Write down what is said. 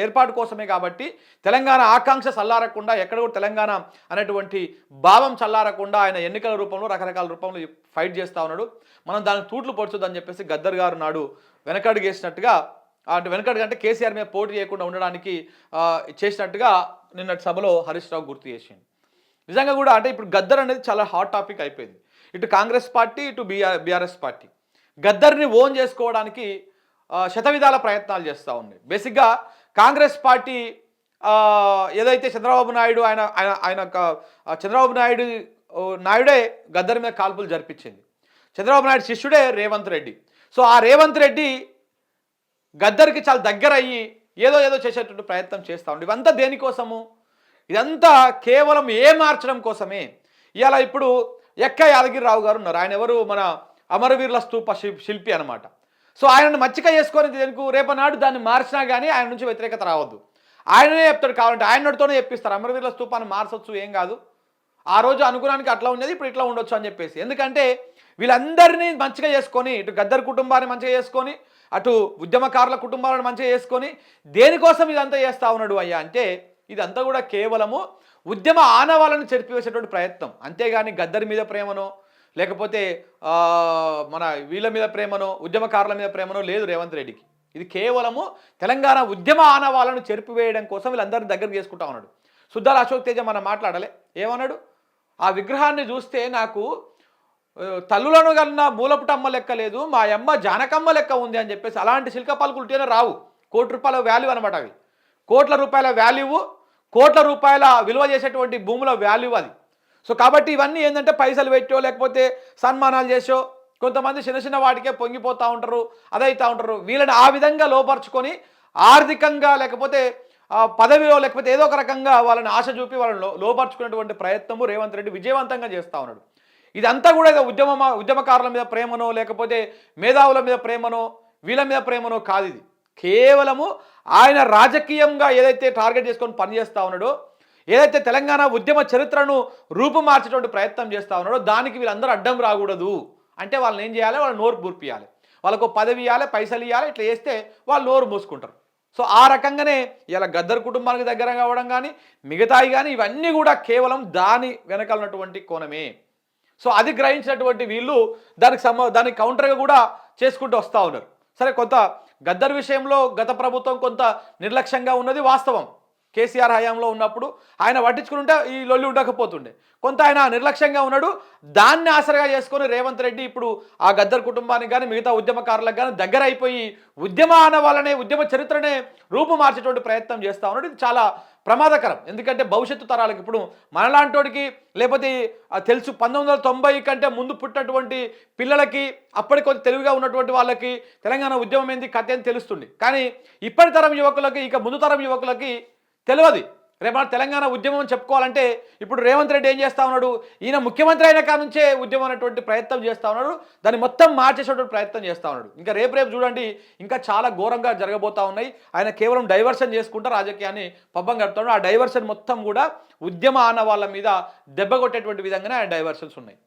ఏర్పాటు కోసమే కాబట్టి తెలంగాణ ఆకాంక్ష చల్లారకుండా ఎక్కడ కూడా తెలంగాణ అనేటువంటి భావం చల్లారకుండా ఆయన ఎన్నికల రూపంలో రకరకాల రూపంలో ఫైట్ చేస్తూ ఉన్నాడు. మనం దానికి తూట్లు పొడుచుదని చెప్పేసి గద్దర్ గారు నాడు వెనకడుగేసినట్టుగా, అంటే వెనకడుగు అంటే కేసీఆర్ మీద పోటీ చేయకుండా ఉండడానికి చేసినట్టుగా నిన్నటి సభలో హరీష్ రావు గుర్తు చేసింది. నిజంగా కూడా అంటే ఇప్పుడు గద్దర్ అనేది చాలా హాట్ టాపిక్ అయిపోయింది. ఇటు కాంగ్రెస్ పార్టీ, ఇటు బీఆర్ఎస్ పార్టీ గద్దర్ని ఓన్ చేసుకోవడానికి శతవిధాల ప్రయత్నాలు చేస్తూ ఉంది. బేసిక్గా కాంగ్రెస్ పార్టీ ఏదైతే చంద్రబాబు నాయుడు ఆయన చంద్రబాబు నాయుడే గద్దర్ మీద కాల్పులు జరిపించింది. చంద్రబాబు నాయుడు శిష్యుడే రేవంత్ రెడ్డి. సో ఆ రేవంత్ రెడ్డి గద్దర్కి చాలా దగ్గర అయ్యి ఏదో చేసేటువంటి ప్రయత్నం చేస్తూ ఉండి, ఇవంతా దేనికోసము? ఇదంతా కేవలం మార్చడం కోసమే. ఇవాళ ఇప్పుడు ఎక్క యాదగిరిరావు గారు ఉన్నారు. ఆయన ఎవరు? మన అమరవీరుల స్తూప శిల్పి అనమాట. సో ఆయనను మచ్చిక చేసుకొని దేనికి రేపనాడు దాన్ని మార్చినా కానీ ఆయన నుంచి వ్యతిరేకత రావద్దు. ఆయననే చెప్తాడు, కావాలంటే ఆయనతోనే చెప్పిస్తారు అమరవీరుల స్తూపాన్ని మార్చొచ్చు, ఏం కాదు, ఆ రోజు అనుగుణానికి అట్లా ఉండేది, ఇప్పుడు ఇట్లా ఉండొచ్చు అని చెప్పేసి. ఎందుకంటే వీళ్ళందరినీ మంచిగా చేసుకొని, ఇటు గద్దర్ కుటుంబాన్ని మంచిగా చేసుకొని, అటు ఉద్యమకారుల కుటుంబాలను మంచిగా చేసుకొని దేనికోసం ఇదంతా చేస్తూ ఉన్నాడు అయ్యా అంటే ఇదంతా కూడా కేవలము ఉద్యమ ఆనవాళ్ళను చెరిపివేసేటువంటి ప్రయత్నం. అంతేగాని గద్దర్ మీద ప్రేమనో లేకపోతే మన వీళ్ళ మీద ప్రేమనో ఉద్యమకారుల మీద ప్రేమనో లేదు రేవంత్ రెడ్డికి. ఇది కేవలము తెలంగాణ ఉద్యమ ఆనవాళ్ళను చెరిపివేయడం కోసం వీళ్ళందరినీ దగ్గర చేసుకుంటా ఉన్నాడు. సుద్దాల అశోక్ తేజ మనం మాట్లాడాలి, ఏమన్నాడు? ఆ విగ్రహాన్ని చూస్తే నాకు తల్లులను కన్నా మూలపుటమ్మ లెక్క లేదు, మా అమ్మ జానకమ్మ లెక్క ఉంది అని చెప్పేసి. అలాంటి శిల్పపాలకు ఉంటేనే రావు. ₹1,00,00,000 వాల్యూ అనమాట. అవి ₹1,00,00,000 వాల్యూ, ₹1,00,00,000 విలువ చేసేటువంటి భూముల వాల్యూ అది. సో కాబట్టి ఇవన్నీ ఏంటంటే పైసలు పెట్టో లేకపోతే సన్మానాలు చేసో కొంతమంది చిన్న చిన్న వాటికే పొంగిపోతూ ఉంటారు, అదైతూ ఉంటారు. వీళ్ళని ఆ విధంగా లోపరుచుకొని ఆర్థికంగా లేకపోతే పదవిలో లేకపోతే ఏదో ఒక రకంగా వాళ్ళని ఆశ చూపి వాళ్ళని లోపరుచుకునేటువంటి ప్రయత్నము రేవంత్ రెడ్డి విజయవంతంగా చేస్తూ ఉన్నాడు. ఇదంతా కూడా ఏదో ఉద్యమకారుల మీద ప్రేమనో లేకపోతే మేధావుల మీద ప్రేమనో వీళ్ళ మీద ప్రేమనో కాదు. ఇది కేవలము ఆయన రాజకీయంగా ఏదైతే టార్గెట్ చేసుకొని పనిచేస్తూ ఉన్నాడో, ఏదైతే తెలంగాణ ఉద్యమ చరిత్రను రూపుమార్చేటువంటి ప్రయత్నం చేస్తూ ఉన్నాడో దానికి వీళ్ళందరూ అడ్డం రాకూడదు. అంటే వాళ్ళని ఏం చేయాలి? వాళ్ళ నోరు బూర్పియాలి, వాళ్ళకు పదవి ఇవ్వాలి, పైసలు ఇవ్వాలి. ఇట్లా చేస్తే వాళ్ళు నోరు మూసుకుంటారు. సో ఆ రకంగానే ఇలా గద్దర్ కుటుంబానికి దగ్గర కావడం కానీ మిగతాయి కానీ ఇవన్నీ కూడా కేవలం దాని వెనకాలన్నటువంటి కోణమే. సో అది గ్రహించినటువంటి వీళ్ళు దానికి కౌంటర్గా కూడా చేసుకుంటూ వస్తూ ఉన్నారు. సరే, కొంత గద్దర్ విషయంలో గత ప్రభుత్వం కొంత నిర్లక్ష్యంగా ఉన్నది వాస్తవం. కేసీఆర్ హయాంలో ఉన్నప్పుడు ఆయన పట్టించుకుంటే ఈ లొల్లి ఉండకపోతుండే. కొంత ఆయన నిర్లక్ష్యంగా ఉన్నాడు. దాన్ని ఆసరగా చేసుకొని రేవంత్ రెడ్డి ఇప్పుడు ఆ గద్దర్ కుటుంబానికి కానీ మిగతా ఉద్యమకారులకు కానీ దగ్గర అయిపోయి ఉద్యమ ఆనవాళ్ళనే ఉద్యమ చరిత్రనే రూపు మార్చేటువంటి ప్రయత్నం చేస్తూ ఉన్నాడు. ఇది చాలా ప్రమాదకరం. ఎందుకంటే భవిష్యత్తు తరాలకు ఇప్పుడు మనలాంటోడికి లేకపోతే తెలుసు 1990 కంటే ముందు పుట్టినటువంటి పిల్లలకి అప్పటికి కొంచెం తెలివిగా ఉన్నటువంటి వాళ్ళకి తెలంగాణ ఉద్యమం ఏంది కథ అని తెలుస్తుంది. కానీ ఇప్పటి తరం యువకులకి ఇక ముందు తరం యువకులకి తెలియదు. రేపు తెలంగాణ ఉద్యమం చెప్పుకోవాలంటే ఇప్పుడు రేవంత్ రెడ్డి ఏం చేస్తూ ఉన్నాడు? ఈయన ముఖ్యమంత్రి అయిన కాడ నుంచే ఉద్యమం అనేటువంటి ప్రయత్నం చేస్తూ ఉన్నాడు. దాన్ని మొత్తం మార్చేసేటువంటి ప్రయత్నం చేస్తూ ఉన్నాడు. ఇంకా రేపు చూడండి, ఇంకా చాలా ఘోరంగా జరగబోతూ ఉన్నాయి. ఆయన కేవలం డైవర్షన్ చేసుకుంటూ రాజకీయాన్ని పబ్బం గడుపుతాడు. ఆ డైవర్షన్ మొత్తం కూడా ఉద్యమ ఆనవాళ్ళ మీద దెబ్బ కొట్టేటువంటి విధంగానే ఆయన డైవర్షన్స్ ఉన్నాయి.